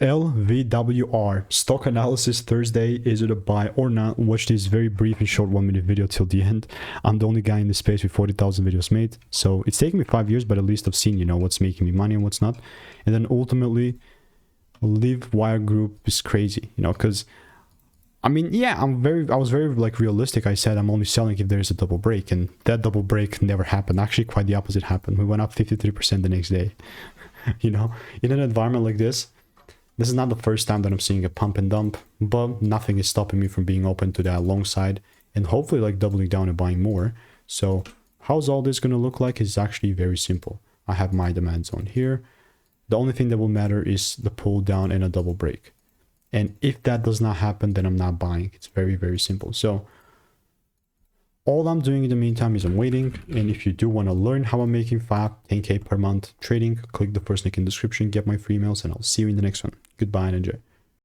LVWR Stock Analysis Thursday. Is it a buy or not? Watch this very brief and short 1-minute video till the end. I'm the only guy in this space with 40,000 videos made. So it's taken me 5 years, but at least I've seen, you know, what's making me money and what's not. And then ultimately, LiveWire Group is crazy, you know, because I mean, yeah, I was very like realistic. I said I'm only selling if there's a double break, and that double break never happened. Actually, quite the opposite happened. We went up 53% the next day. You know, in an environment like this is not the first time that I'm seeing a pump and dump, but nothing is stopping me from being open to that long side and hopefully like doubling down and buying more. So how's all this going to look like? It's actually very simple. I have my demand zone here. The only thing that will matter is the pull down and a double break. And if that does not happen, then I'm not buying. It's very, very simple. So all I'm doing in the meantime is I'm waiting. And if you do want to learn how I'm making 10K per month trading, click the first link in the description, get my free emails, and I'll see you in the next one. Goodbye and enjoy.